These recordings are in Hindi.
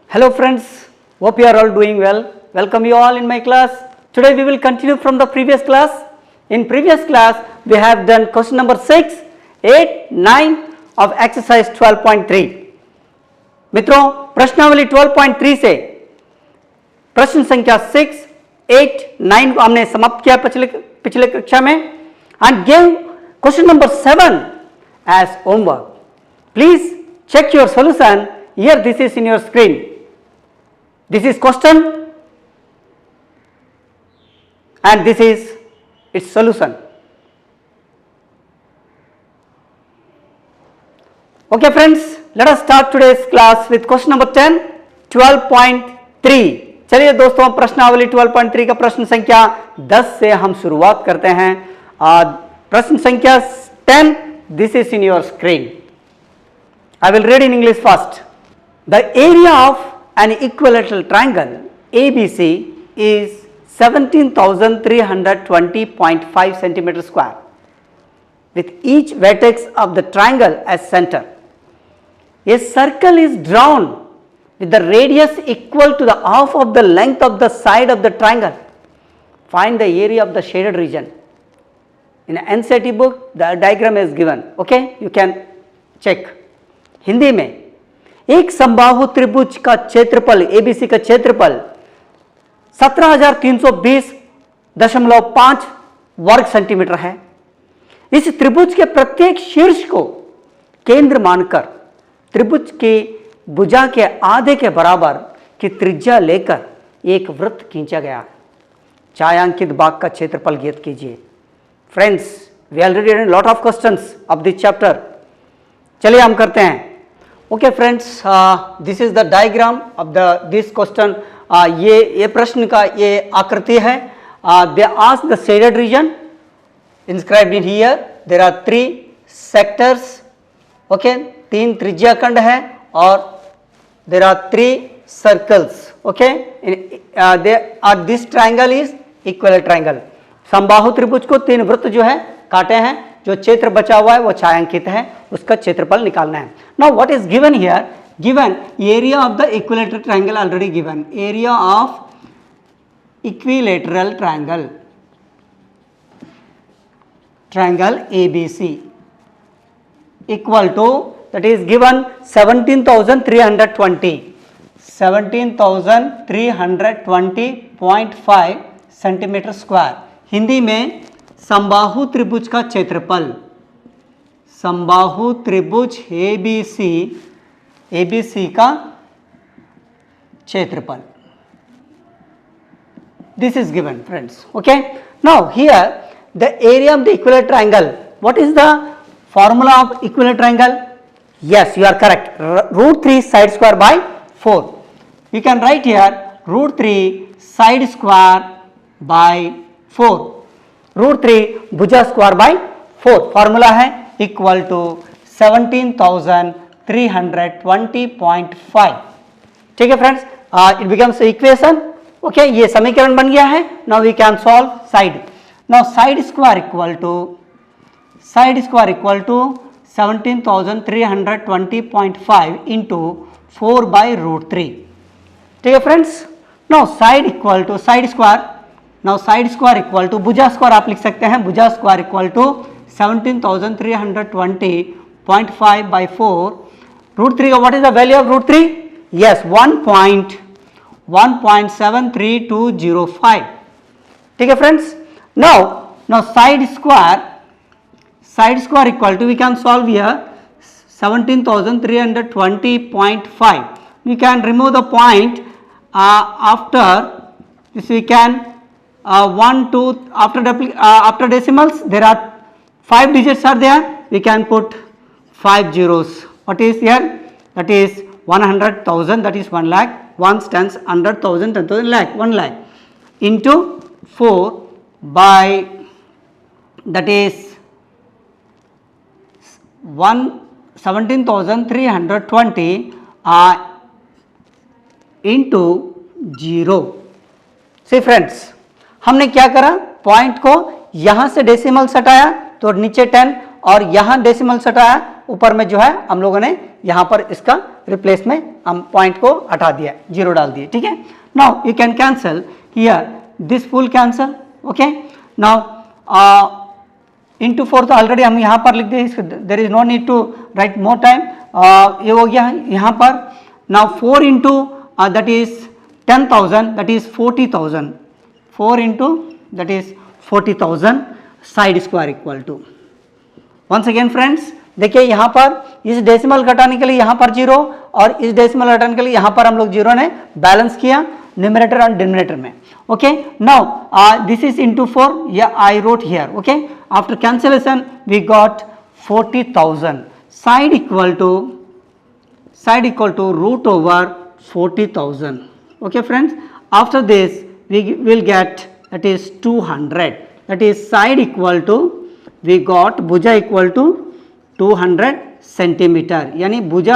Hello friends, hope you are all doing well. Welcome you all in my class. Today we will continue from the previous class. In previous class we have done question number 6, 8, 9 of exercise 12.3. मित्रों प्रश्नावली 12.3 से प्रश्न संख्या 6, 8, 9 को हमने समाप्त किया पिछले कक्षा में and gave question number 7 as homework. Please check your solution. Here this is in your screen. This is question and this is its solution. Okay friends, let us start today's class with question number 10, 12.3. चलिए दोस्तों प्रश्नावली 12.3 का प्रश्न संख्या 10 से हम शुरुआत करते हैं. प्रश्न संख्या 10, this is in your screen. I will read in English first. The area of an equilateral triangle ABC is 17,320.5 centimeter square with each vertex of the triangle as center. A circle is drawn with the radius equal to the half of the length of the side of the triangle. Find the area of the shaded region. In NCERT book the diagram is given. Okay, you can check. Hindi में एक समबाहु त्रिभुज का क्षेत्रफल एबीसी का क्षेत्रफल 17,320.5 वर्ग सेंटीमीटर है. इस त्रिभुज के प्रत्येक शीर्ष को केंद्र मानकर त्रिभुज की भुजा के आधे के बराबर की त्रिज्या लेकर एक वृत्त खींचा गया. छायांकित भाग का क्षेत्रफल ज्ञात कीजिए. Friends, we already read lot of questions of this chapter. चलिए हम करते हैं. Okay friends, this is the diagram of this question. ये प्रश्न का ये आकृति है. They ask the shaded region inscribed in here. There are 3 sectors. Okay, 3 त्रिज्या खंड है और there are 3 circles. Okay, this triangle is equilateral triangle. समबाहु त्रिभुज को 3 वृत्त जो है काटे हैं. जो क्षेत्र बचा हुआ है वो छायांकित है, उसका क्षेत्रफल निकालना है. Now what is given here? Given area of the equilateral triangle already given. Area of equilateral triangle ABC equal to that is given 17,320.5 centimetre square. Hindi में समबाहु त्रिभुज का क्षेत्रफल, समबाहु त्रिभुज एबीसी का क्षेत्रफल. This is given friends. Okay, now here the area of the equilateral triangle. What is the formula of equilateral triangle? Yes, you are correct. √3 side square by 4. You can write here √3 side square by 4. √3 भुजा स्क्वायर बाय 4 फॉर्मूला है इक्वल टू 17,320.5. ठीक है friends, it becomes equation. Okay, ये समीकरण बन गया है. Now we can solve side. Now side square equal to 17,320.5 into 4 by √3. ठीक है friends. Now side equal to side square. Now side square equal to भुजा स्क्वायर आप लिख सकते हैं. भुजा स्क्वायर इक्वल टू 17,320.5 बाय 4. √3 का what is the value of √3? Yes, 1.17235. ठीक है friends. Now side square equal to we can solve here 17,320.5. We can remove the point after this we can 1 2 after decimals there are 5 digits are there. We can put 5 zeros. What is here? That is 100,000, that is 1 lakh. 1 tens, 100,000, 10,000, lakh, 1 lakh into 4 by that is 17,320 into 0. See friends, हमने क्या करा? पॉइंट को यहां से डेसिमल हटाया तो नीचे 10 और यहां डेसिमल हटाया ऊपर में जो है हम लोगों ने यहां पर इसका रिप्लेस में हम पॉइंट को हटा दिया, जीरो डाल दिए, ठीक है। Now you can cancel here, this full cancel, okay. Now into 4 तो ऑलरेडी हम यहाँ पर लिख दिए, there is no need to write more time, ये हो गया यहाँ पर। Now 4 into that is 10,000, that is 40,000, 4 into that is 40,000 side square equal to, once again friends देखिए यहाँ पर इस डेसिमल घटाने के लिए यहाँ पर जीरो और इस डेसिमल घटाने के लिए यहाँ पर हम लोग जीरो ने बैलेंस किया न्यूमरेटर और डिनोमिनेटर में, okay. Now this is into 4, या I wrote here, okay. After cancellation we got 40,000 side equal to root over 40,000, okay friends. After this we will get that is 200, that is side equal to, we got भुजा equal to 200 सेंटीमीटर, यानी भुजा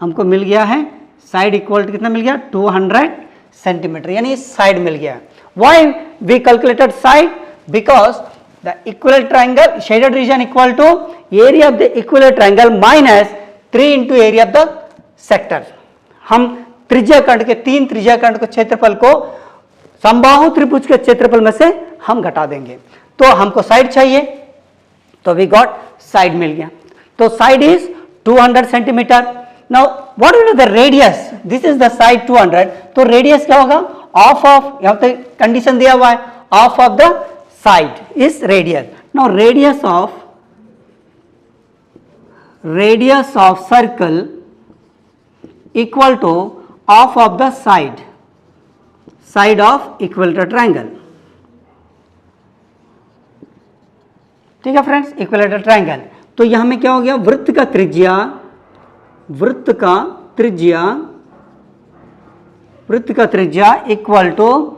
हमको मिल गया है, साइड इक्वल टू कितना मिल गया 200 सेंटीमीटर, यानी साइड मिल गया। Why we calculated side? Because the equilateral triangle shaded region equal to area of the equilateral triangle minus 3 into area of the sector। हम त्रिज्याखंड के 3 त्रिज्याखंड के क्षेत्रफल को समबाहु त्रिभुज के क्षेत्रफल में से हम घटा देंगे, तो हमको साइड चाहिए, तो वी गॉट साइड मिल गया, तो side is 200 centimetre. Now what is the radius, this is the side 200, तो रेडियस क्या होगा, ऑफ ऑफ, यहाँ पे कंडीशन दिया हुआ है, of of the side is radius. Now radius of circle equal two of of the side of equilateral triangle, ठीक है फ्रेंड्स, इक्विलेटरल ट्रायंगल। तो यहां में क्या हो गया, वृत्त का त्रिज्या इक्वल टू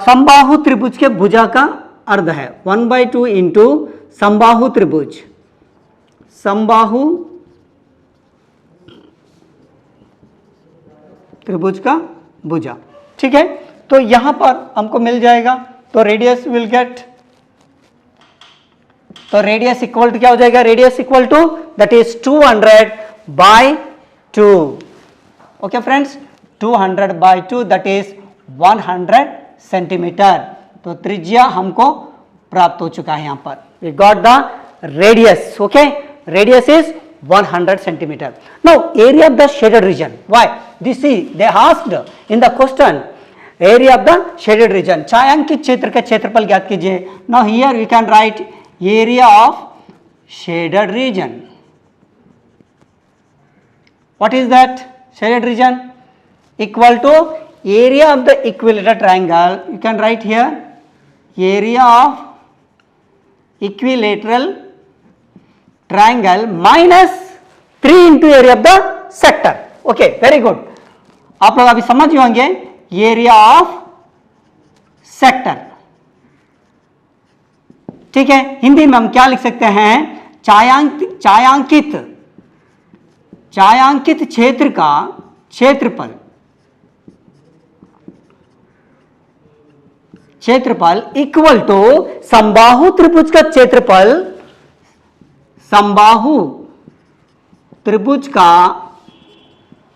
समबाहु त्रिभुज के भुजा का अर्ध है, 1/2 इंटू समबाहु त्रिभुज का भुजा, ठीक है। तो यहां पर हमको मिल जाएगा, तो रेडियस विल गेट, तो रेडियस इक्वल टू क्या हो जाएगा, radius equal to that is 200/2, okay friends, 200/2 that is 100 centimetre. तो त्रिज्या हमको प्राप्त हो चुका है, यहां पर we got the radius, okay, radius is 100 centimeter. Now area of the shaded region. Why? This is they asked in the question area of the shaded region. छायांकित क्षेत्र का क्षेत्रफल ज्ञात कीजिए. Now here we can write area of shaded region. What is that? Shaded region equal to area of the equilateral triangle. You can write here area of equilateral triangle minus 3 into area of the sector. Okay, very good. आप लोग अभी समझ होंगे एरिया ऑफ सेक्टर, ठीक है। हिंदी में हम क्या लिख सकते हैं, छायांकित क्षेत्र का क्षेत्रफल इक्वल टू समबाहु त्रिभुज का क्षेत्रफल, समबाहु त्रिभुज का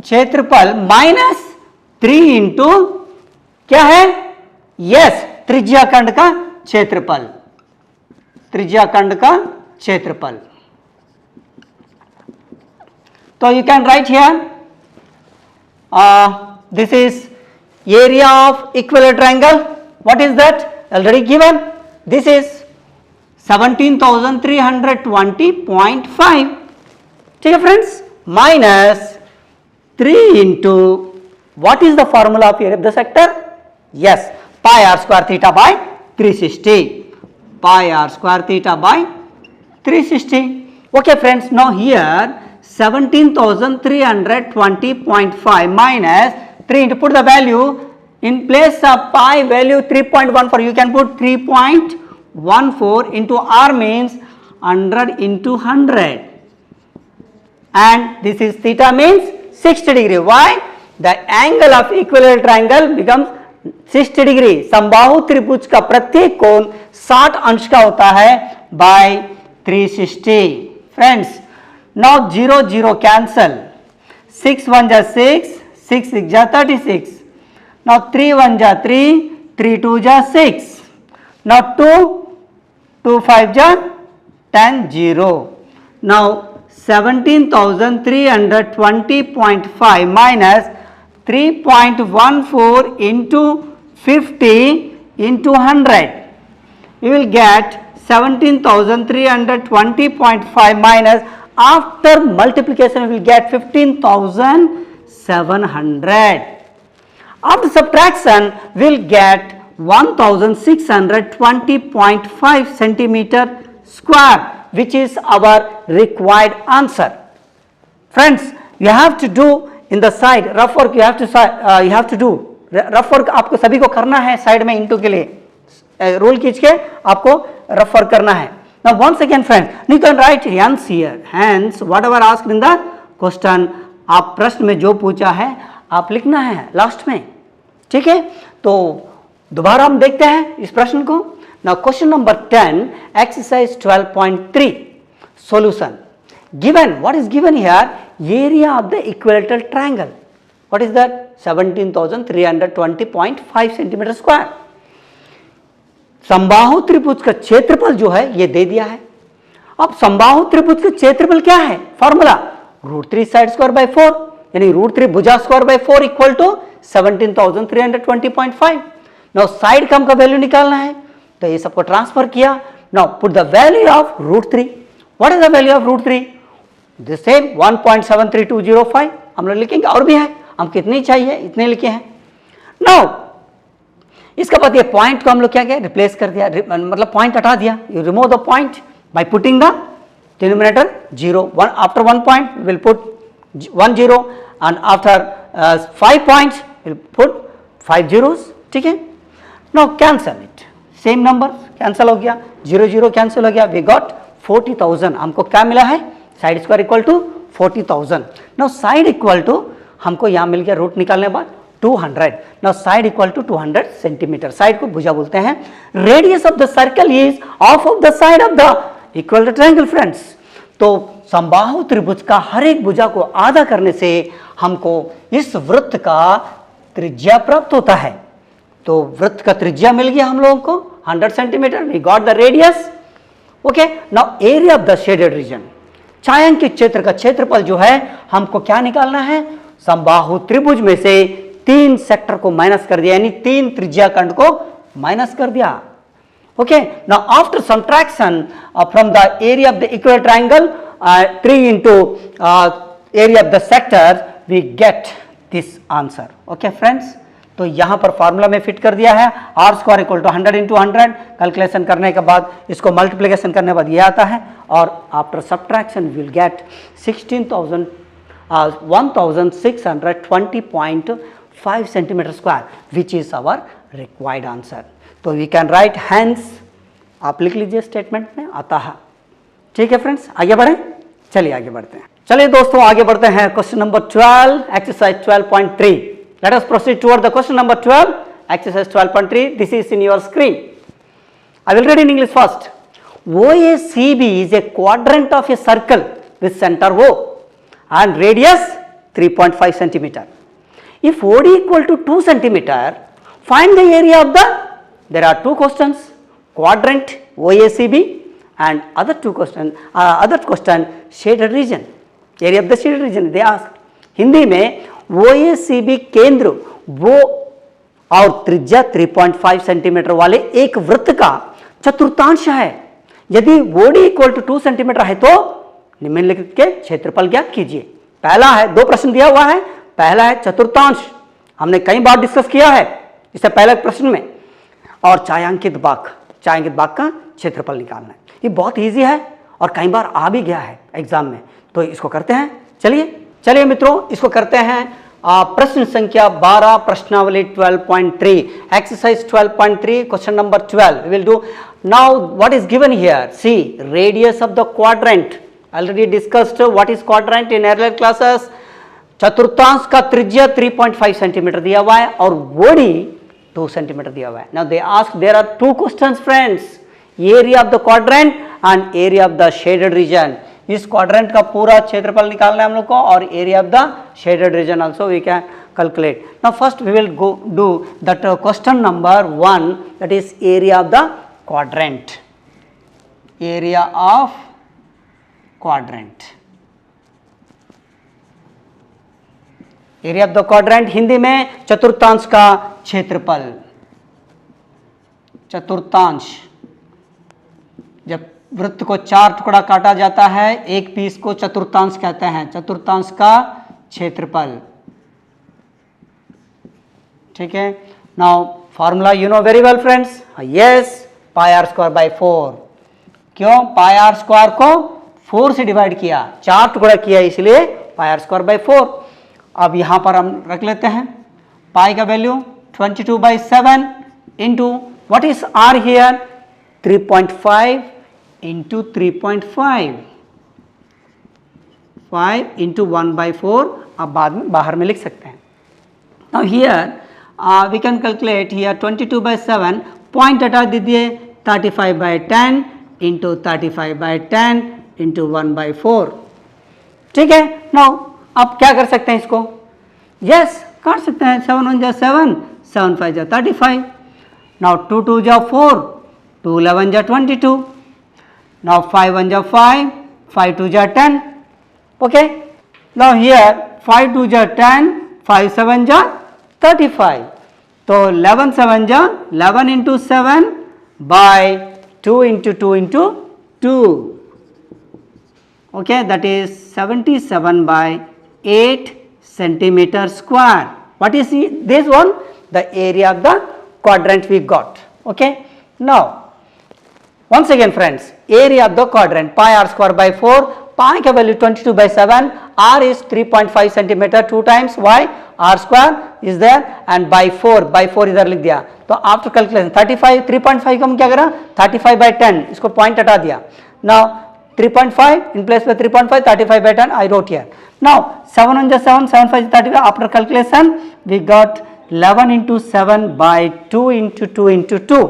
क्षेत्रफल माइनस 3 इंटू क्या है, यस, त्रिज्याखंड का क्षेत्रफल, त्रिज्याखंड का क्षेत्रफल। तो you can write here this is area of equilateral triangle. What is that, already given. This is 17,320.5, ठीक है friends, minus 3 into what is the formula of area of the sector, yes, pi r square theta by 360, pi r square theta by 360. Okay friends, now here 17,320.5 minus 3 into, put the value in place of pi value 3.14, you can put 3.14 into r means 100 into 100, and this is theta means 60 degree. Why? The angle of equilateral triangle becomes 60 degree. समबाहु त्रिभुज का प्रत्येक कोण 60 अंश का होता है by 360. Friends, now 0 0 cancel. 6 1 जा 6, 6 6 जा 36. Now 3 1 जा 3, 3 2 जा 6. Now 2 2 5 जा 10 0. Now 17,320.5 minus 3.14 into 50 into 100. We will get 17,320.5 minus, after multiplication we will get 15,700. After subtraction we will get 1,620.5 centimeter square, which is our required answer. Friends, you have to do in the side rough work. You have to do rough work. आपको सभी को करना है साइड में इंटू के लिए रोल खींच के आपको रफ वर्क करना है. Now once again friends, you can write hence here. Hence whatever asked in the question, आप प्रश्न में जो पूछा है आप लिखना है लास्ट में. ठीक है, तो दोबारा हम देखते हैं इस प्रश्न को. Now question number 10, exercise 12.3 solution. Given, what is given here? Area of the equilateral triangle. What is that? 17,320.5 centimeter square. समबाहु त्रिभुज का क्षेत्रफल जो है ये दे दिया है. अब समबाहु त्रिभुज का क्षेत्रफल क्या है? फॉर्मूला √3 साइड स्क्वायर बाय 4, यानी √3 भुजा square by 4 equal to 17,320.5. Now side का हमका वैल्यू निकालना है, तो ये सबको ट्रांसफर किया. Now put the value of √3. What is the value of √3? The same 1.73205. हम लोग लिखेंगे, और भी है, हम कितनी चाहिए इतने लिखे हैं. नाउ इसका बाद ये पॉइंट को हम लोग क्या किया, रिप्लेस कर दिया, मतलब पॉइंट हटा दिया. You remove the point by putting the denominator 0. After 1 point will put 1 0 and after 5 points will put 5 zeros. ठीक है, now cancel it. Same number cancel हो गया, 0 0 कैंसिल हो गया. We got 40,000. हमको क्या मिला है? Side square equal to 40,000. Now side equal to हमको यहाँ मिल गया रूट निकालने के बाद 200. Now side equal to 200 centimetre. Side को भुजा बोलते हैं. Radius of the circle is of of the side of the equilateral triangle. Friends, तो समबाहु त्रिभुज का हर एक भुजा को आधा करने से हमको इस वृत्त का त्रिज्या प्राप्त होता है. तो वृत्त का त्रिज्या मिल गया हम लोगों को 100 centimetre. We got the radius. Okay, now area of the shaded region, छायांकित क्षेत्र का क्षेत्रफल जो है हमको क्या निकालना है? समबाहु त्रिभुज में से 3 सेक्टर को माइनस कर दिया, यानी 3 त्रिज्या खंड को माइनस कर दिया. Okay, now after subtraction from the area of the equilateral triangle 3 into area of the sector we get this answer. Okay friends, तो यहां पर फॉर्मूला में फिट कर दिया है. R square equal to 100 into 100. Calculation करने के बाद इसको मल्टीप्लिकेशन करने के बाद ये आता है, और after subtraction will get 1620.5 centimetre square, which is our required answer. तो वी कैन राइट हैंस. आप लिख लीजिए स्टेटमेंट में आता है. ठीक है फ्रेंड्स, आगे बढ़ें. चलिए आगे बढ़ते हैं. चलिए दोस्तों आगे बढ़ते हैं. Question number 12, exercise 12.3. Let us proceed toward the question number 12, exercise 12.3. This is in your screen. I will read in English first. OACB is a quadrant of a circle with center O and radius 3.5 centimeter. If OD equal to 2 centimeter, find the area of the, there are 2 questions, quadrant OACB and other question shaded region, area of the shaded region they ask. Hindi में OACB केंद्र वो और त्रिज्या 3.5 सेंटीमीटर वाले एक वृत्त का चतुर्थांश है. यदि OD इक्वल टू 2 सेंटीमीटर है तो निम्नलिखित के क्षेत्रफल ज्ञात कीजिए. पहला है, 2 प्रश्न दिया हुआ है. पहला है चतुर्थांश, हमने कई बार डिस्कस किया है इससे पहले प्रश्न में. और छायांकित बाग का क्षेत्रफल निकालना है. ये बहुत इजी है और कई बार आ भी गया है एग्जाम में. तो इसको करते हैं. चलिए मित्रों, इसको करते हैं. प्रश्न संख्या 12, प्रश्नावली 12.3, exercise 12.3, question number 12. We will do now. What is given here? See, radius of the quadrant. Already discussed what is quadrant in earlier classes. चतुर्थांश का त्रिज्या 3.5 सेंटीमीटर दिया हुआ है और OD 2 सेंटीमीटर दिया हुआ है. Now they ask, there are 2 questions friends, area of the quadrant and area of the shaded region. इस क्वाड्रेंट का पूरा क्षेत्रफल निकालना है हम लोग को, और area of the shaded region also we can calculate. Now first we will go do that question number 1, that is area of the quadrant. Area of quadrant. Area of the quadrant Hindi में चतुर्थांश का क्षेत्रफल. चतुर्थांश, जब वृत्त को 4 टुकड़ा काटा जाता है, एक पीस को चतुर्थांश कहते हैं. चतुर्थांश का क्षेत्रफल. ठीक है. Now formula you know very well friends. Yes, pi r square by 4. क्यों? पाई आर स्क्वायर को 4 से डिवाइड किया, 4 टुकड़ा किया, इसलिए पाई आर स्क्वायर बाई 4. अब यहां पर हम रख लेते हैं पाई का value 22/7 into what is r here 3.5 into 3.5 5 into 1/4. आप बाद में बाहर में लिख सकते हैं. Now here we can calculate here 22/7 point हटा दीजिए 35/10 इंटू 35/10 इंटू 1/4. ठीक है. नाउ आप क्या कर सकते हैं इसको? यस, काट सकते हैं. 7 1 जा 7, 7 5 जा 35. नाउ 2 2 जा 4, 2 11 जा 22. नाउ 5 1 जा 5, 5 2 जा 10. ओके. नाउ हियर 5 2 जा 10, 5 7 जा 35. तो 11 7 जा 11 into 7 by 2 into 2 into 2. Okay, that is 77/8 centimeter square. What is this one? The area of the quadrant we got. Okay. Now, once again friends, area of the quadrant pi r square by 4. Pi का value 22/7. R is 3.5 centimeter. 2 times y r square is there and by 4 इधर लिख दिया. तो after calculation 35 3.5 को हम क्या करा 35/10 इसको पॉइंट हटा दिया. Now 3.5 in place with 3.5 35/10 I wrote here. Now 7 1 7 7 5 35. After calculation we got 11 into 7 by 2 into 2 into 2.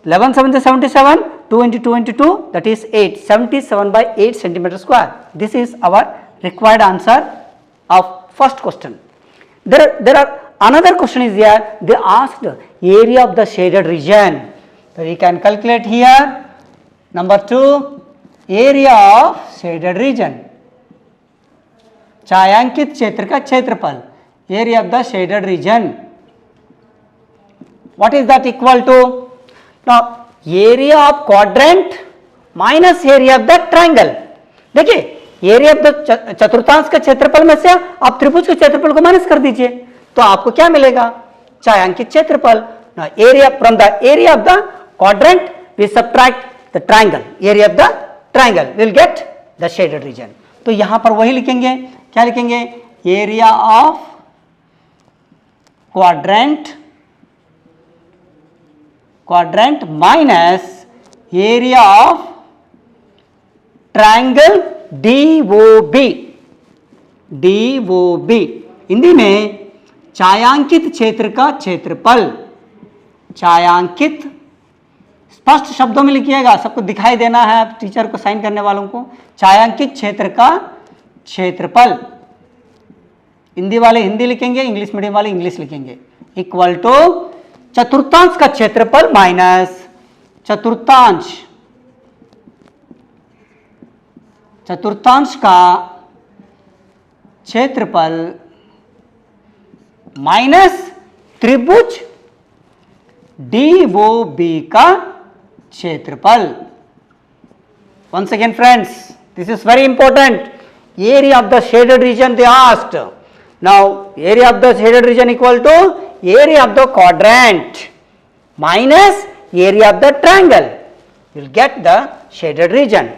11 7 77, 2 into 2 into 2, that is 8. 77/8 centimeter square. This is our required answer of first question. There are another question is here. They asked area of the shaded region. So we can calculate here. Number 2, area of shaded region. छायांकित क्षेत्र का क्षेत्रफल. Area of the shaded region. What is that equal to? Now area of quadrant minus area of the triangle. देखिए, एरिया ऑफ द चतुर्थांश का क्षेत्रफल में से आप त्रिभुज के क्षेत्रफल को माइनस कर दीजिए, तो आपको क्या मिलेगा? छायांकित क्षेत्रफल. Now area from the area of the quadrant we subtract the triangle. Area of the triangle will get the shaded region. तो यहां पर वही लिखेंगे. क्या लिखेंगे? Area of quadrant minus area of triangle DOB. Hindi में छायांकित क्षेत्र का क्षेत्रफल. छायांकित स्पष्ट शब्दों में लिखिएगा, सबको दिखाई देना है टीचर को, साइन करने वालों को. छायांकित क्षेत्र का क्षेत्रफल. हिंदी वाले हिंदी लिखेंगे, इंग्लिश मीडियम वाले इंग्लिश लिखेंगे. इक्वल टू चतुर्थांश का क्षेत्रफल माइनस चतुर्थांश का क्षेत्रफल माइनस त्रिभुज DOB का क्षेत्रफल. Once again friends, this is very important. Area of the shaded region they asked. Now area of the shaded region equal to area of the quadrant minus area of the triangle. You will get the shaded region.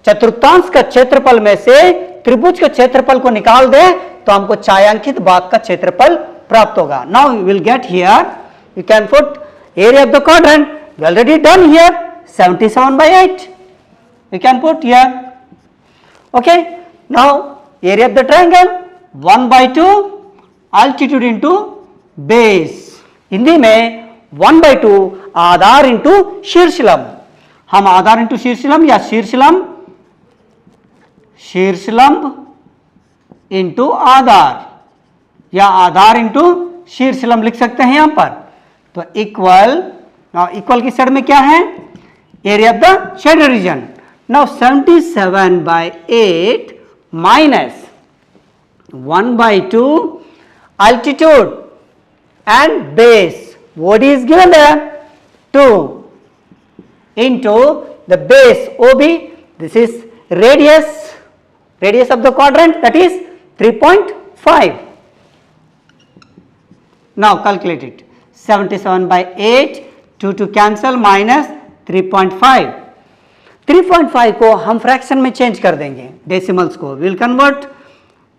चतुर्थांश का क्षेत्रफल में से त्रिभुज के क्षेत्रफल को निकाल दे तो हमको छायांकित भाग का क्षेत्रफल प्राप्त होगा. Now we will get here. You can put area of the quadrant. We already done here 77/8. You can put here. Okay. Now area of the triangle 1/2 altitude into base. Hindi में 1/2 आधार इंटू शीर्षलंब. हम आधार इंटू शीर्षलंब या शीर्षलंब शीर्षलंब इंटू आधार, या आधार इंटू शीर्षलंब लिख सकते हैं यहां पर। तो इक्वल, नाउ इक्वल की साइड में क्या है, area of the shaded reason. Now 77/8 minus 1/2 altitude and base, what is given there, 2 into the base OB, this is radius of the quadrant, that is 3.5. Now calculate it, 77/8, 2 cancel, minus 3.5. 3.5 को हम फ्रैक्शन में चेंज कर देंगे, डेसिमल्स को will convert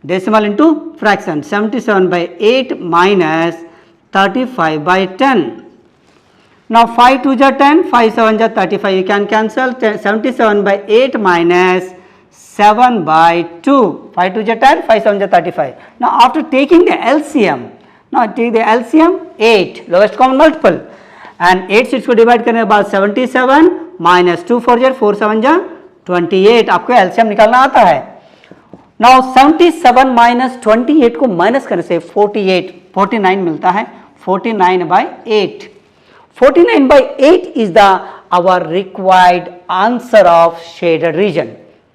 decimal into fraction. 77/8 minus 35/10. Now 5 2 जा 10, 5 7 जा 35, you can cancel. 77/8 minus 7/2, 5 2 जा 10, 5 7 जा 35. Now after taking the LCM, now take the LCM 8, lowest common multiple, and 8 से इसको डिवाइड करने के बाद 77 minus 2 4 जा 4 7 जा 28, आपको LCM निकालना आता है। Now 77 minus 28 को माइनस करने से 49 मिलता है। 49/8, 49/8 is the our required answer of shaded region।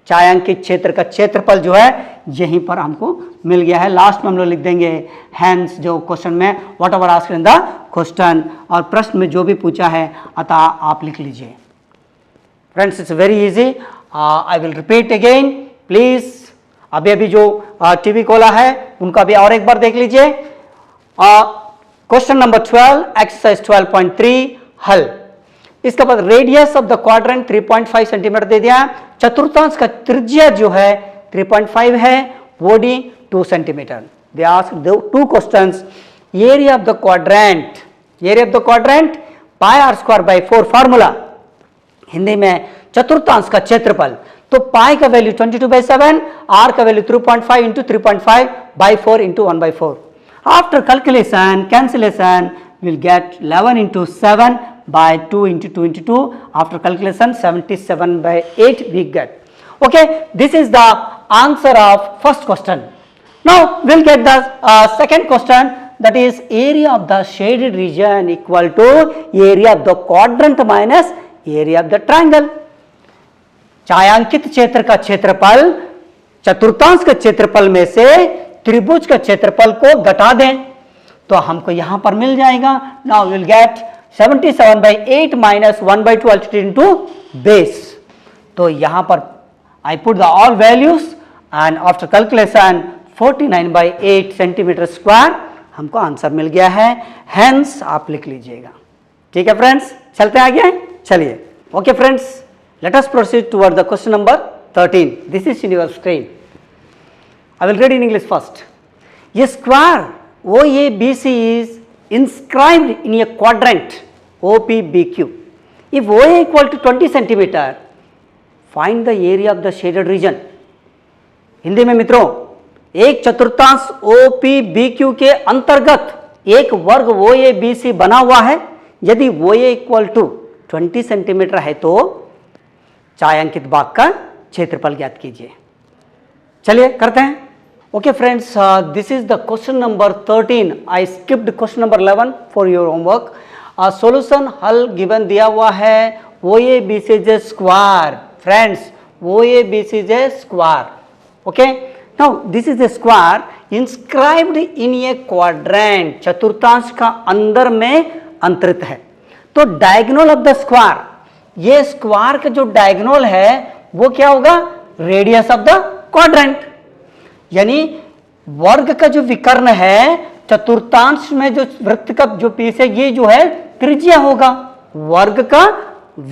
छायांकित क्षेत्र का क्षेत्रफल जो है यहीं पर हमको मिल गया है। लास्ट में हम लोग लिख देंगे हैंस, जो क्वेश्चन में what ever asked in the question, और प्रश्न में जो भी पूछा है अतः आप लिख लीजिए। Friends it's very easy, I will repeat again please. अभी जो टीवी खोला है उनका भी और एक बार देख लीजिए। क्वेश्चन नंबर 12 एक्सरसाइज 12.3 हल। इसके बाद radius of the quadrant 3.5 centimetre दे दिया। चतुर्थांश का त्रिज्या जो है 3.5 है, वोडी 2 centimetre. They ask two questions. Area of the quadrant, area of the quadrant pi r square by 4 formula, Hindi में चतुर्थांश का क्षेत्रफल। तो पाई का वैल्यू 22/7, r का value 3.5 into 3.5 by 4 into 1/4. After calculation, cancellation, we'll get 11 into 7 by 2 into 2 into 2. After calculation, 77/8 we get. Okay, this is the answer of first question. Now we'll get the second question, that is area of the shaded region equal to area of the quadrant minus area of the triangle. छायांकित क्षेत्र का क्षेत्रफल चतुर्थांश के क्षेत्रफल में से त्रिभुज का क्षेत्रफल को घटा दें तो हमको यहां पर मिल जाएगा। Now will get 77/8 minus 1/2 altitude into base. तो यहां पर I put the all values and after calculation 49/8 centimetre square हमको आंसर मिल गया है। हेंस आप लिख लीजिएगा। ठीक है फ्रेंड्स, चलते हैं आगे। चलिए okay friends, let us proceed toward the question number 13. This is in your screen. I will read in English first. A square OABC is inscribed in a quadrant OPBQ. If OA equal to 20 centimeter, find the area of the shaded region. Hindi में मित्रों, एक चतुर्थांश OPBQ के अंतर्गत एक वर्ग OABC बना हुआ है। यदि OA इक्वल टू 20 सेंटीमीटर है तो छायांकित भाग का क्षेत्रफल ज्ञात कीजिए। चलिए करते हैं। Okay friends, this is the question number 13। I skipped question number 11 for your homework. Solution हल गिवन दिया हुआ है OABC is a square. Friends OABC is a square. Okay, now this is a square inscribed in A quadrant, चतुर्थांश का अंदर में अंतरित है। तो डायगोनल ऑफ द स्क्वायर, ये स्क्वायर का जो डायगोनल है वो क्या होगा, रेडियस ऑफ द क्वाड्रेंट, यानी वर्ग का जो विकर्ण है चतुर्थांश में जो वृत्त का जो पीस है ये जो है त्रिज्या होगा। वर्ग का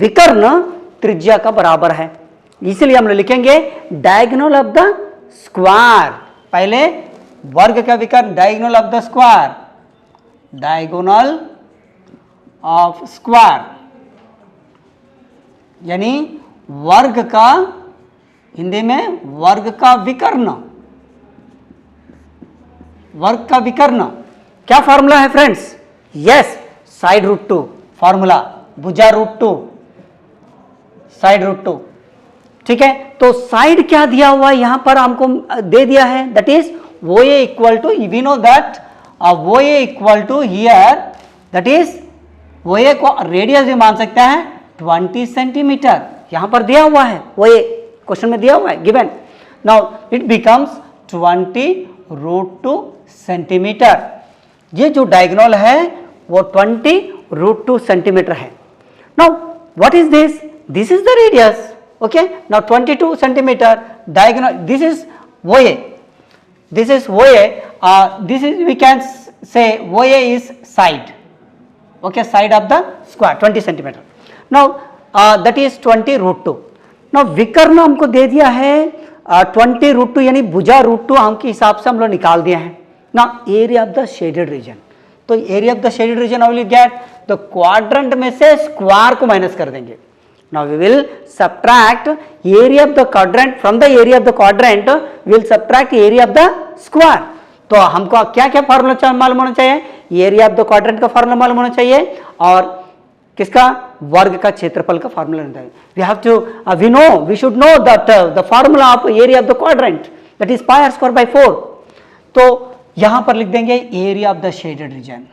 विकर्ण त्रिज्या का बराबर है, इसलिए हम लोग लिखेंगे डायगोनल ऑफ द स्क्वायर। पहले वर्ग का विकर्ण diagonal of the square, diagonal of square यानी वर्ग का, हिंदी में वर्ग का विकर्ण, वर्ग का विकर्ण। क्या फॉर्मूला है friends? Yes, side root 2 formula, भुजा रूट 2, साइड रूट 2। ठीक है, तो साइड क्या दिया हुआ है यहां पर हमको दे दिया है, दैट इज वो A equal to, we know that वो A equal to here, that is वो ए को रेडियस भी मान सकते हैं 20 सेंटीमीटर, यहां पर दिया हुआ है, वो ए क्वेश्चन में दिया हुआ है given. Now it becomes 20√2 centimetre. ये जो डायगोनल है वो 20√2 सेंटीमीटर है। Now what is this? This is the radius, okay, now 22 centimeter diagonal, this is OA, this is OA, this is, we can say OA is side, okay, side of the square 20 centimeter. Now that is 20√2. now विकर्ण हमको दे दिया है 20√2 यानी भुजा √2 हम के हिसाब से हम लोग निकाल दिया है ना। Area of the shaded region, तो area of the shaded region will get, तो क्वाड्रेंट में से स्क्वायर को माइनस कर देंगे। Now we will subtract area of the quadrant, from the area of the quadrant we will subtract area of the square। तो हमको क्या क्या फार्मूला मालूम होना चाहिए? एरिया ऑफ द क्वाड्रेंट का फार्मूला मालूम होना चाहिए और किसका? वर्ग का क्षेत्रफल का फार्मूला होना चाहिए। We have to, we know, we should know that the formula of area of the quadrant, that is pi r square by 4। तो यहां पर लिख देंगे area of the shaded region.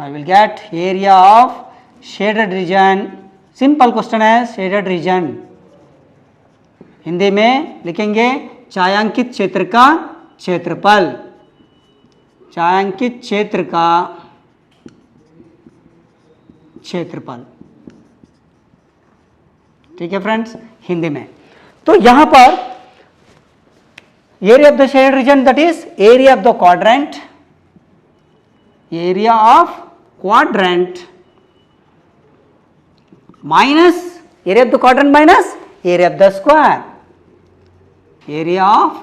I will get area of shaded region, simple question है, शेडेड रीजन हिंदी में लिखेंगे छायांकित क्षेत्र का क्षेत्रफल, छायांकित क्षेत्र का क्षेत्रफल, ठीक है फ्रेंड्स, हिंदी में। तो यहां पर area of the shaded reason, that is area of the quadrant, area of quadrant minus area of the quadrant minus area of the square, area of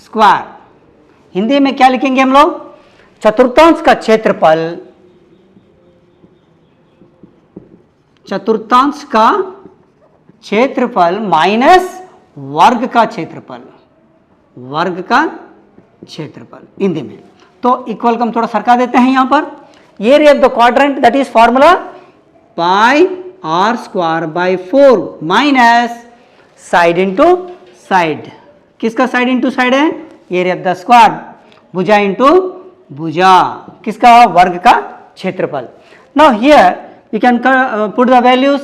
square. Hindi में क्या लिखेंगे हम लोग? चतुर्थांश का क्षेत्रफल, चतुर्थांश का क्षेत्रफल माइनस वर्ग का क्षेत्रफल, वर्ग का क्षेत्रफल हिंदी में। तो इक्वल को हम थोड़ा सरका देते हैं यहां पर। Area of the quadrant that is formula pi r square by 4 minus side into side, किसका साइड इंटू साइड है? एरिया ऑफ द स्क्वायर, भुजा इंटू भुजा, किसका? वर्ग का क्षेत्रफल। Now here you can put the values,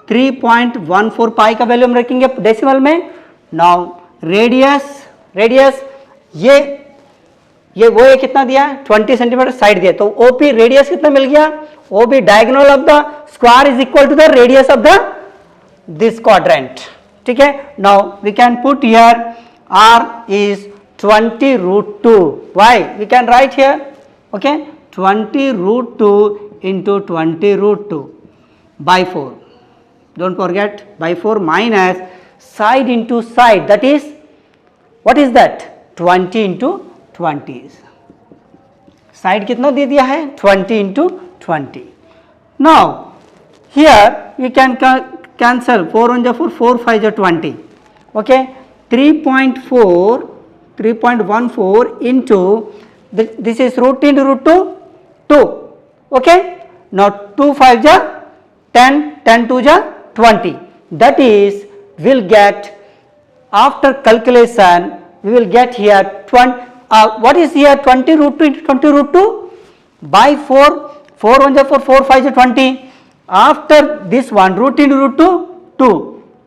3.14 pi का वैल्यू हम रखेंगे डेसिमल में। नाउ रेडियस, रेडियस ये वो है कितना दिया? 20 सेंटीमीटर साइड दिया, तो ओपी रेडियस कितना मिल गया? OP diagonal of the square is equal to the radius of the this quadrant, ठीक है। Now we can put here r is 20√2, why we can write here, okay, 20√2 into 20√2 by 4, don't forget by 4 minus side into side, that is what is that? 20 into 20, side कितना दे दिया है? 20 into 20। now here you can cancel 4 1 जा 4, 4 5 जा 20, okay, 3.14 into this is root into root 2, okay, now 2 5 ja 10, 10 2 ja 20, that is will get, after calculation we will get here 20, what is here? 20√2 into 20√2 by 4, 4 1 ja 4, 4 5 ja 20, after this one root into root 2,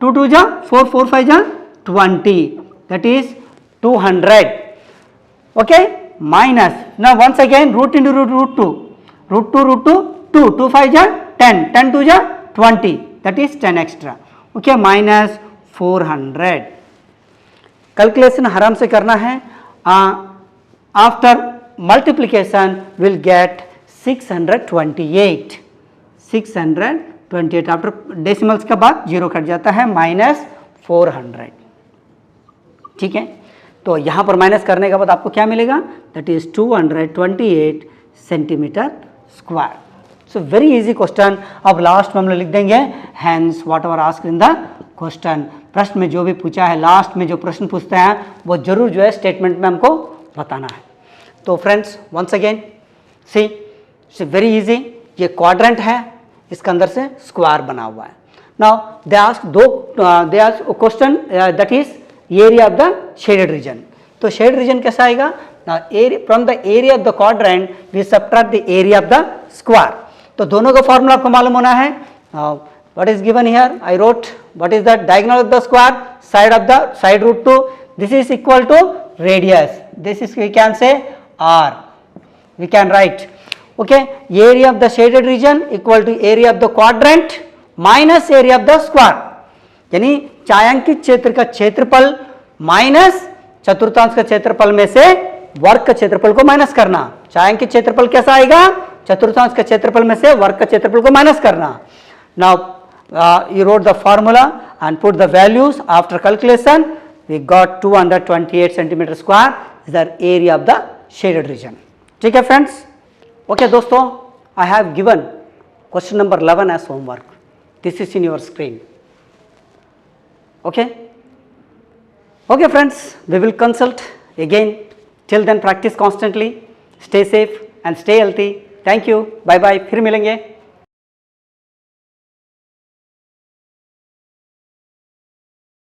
2 2 ja 4, 4 5 ja 20, that is 200, okay, minus, now once again root into root 2, root 2 2, 2 5 ja 10, 10 2 ja 20, that is 10 extra, okay, minus 400। Calculation आराम से करना है। After multiplication will get 628, 628, after decimals के बाद जीरो कट जाता है, माइनस 400, ठीक है। तो यहाँ पर माइनस करने के बाद आपको क्या मिलेगा? That is 228 centimetre square. So very easy question. अब लास्ट में हम लोग लिख देंगे hence whatever asked in the question. प्रश्न में जो भी पूछा है, लास्ट में जो प्रश्न पूछते हैं वो जरूर जो है स्टेटमेंट में हमको बताना है। तो फ्रेंड्स वंस अगेन सी वेरी इजी, ये क्वाड्रेंट है, इसके अंदर से स्क्वायर बना हुआ है। Now they ask they ask a question that is area of the shaded region. तो shaded region कैसा आएगा? Now area from the area of the quadrant we subtract the area of the square. तो दोनों का फॉर्मूला आपको मालूम होना है. What is given here? I wrote what is the diagonal of the square, side root 2. This is equal to radius. This is, we can say r. We can write, okay, area of the shaded region equal to area of the quadrant minus area of the square. यानी छायांकित क्षेत्र का क्षेत्रफल माइनस चतुर्थांश का क्षेत्रफल में से वर्ग का क्षेत्रफल को माइनस करना. छायांकित क्षेत्रफल कैसा आएगा? चतुर्थांश का क्षेत्रफल में से वर्ग का क्षेत्रफल को माइनस करना. Now you wrote the formula and put the values. After calculation we got 228 centimeter square is the area of the shaded region. ठीक है फ्रेंड्स? ओके दोस्तों, I have given question number 11 as homework. This is in your screen. Okay? Okay friends, we will consult again. Till then practice constantly. Stay safe and stay healthy. Thank you. Bye bye. फिर मिलेंगे.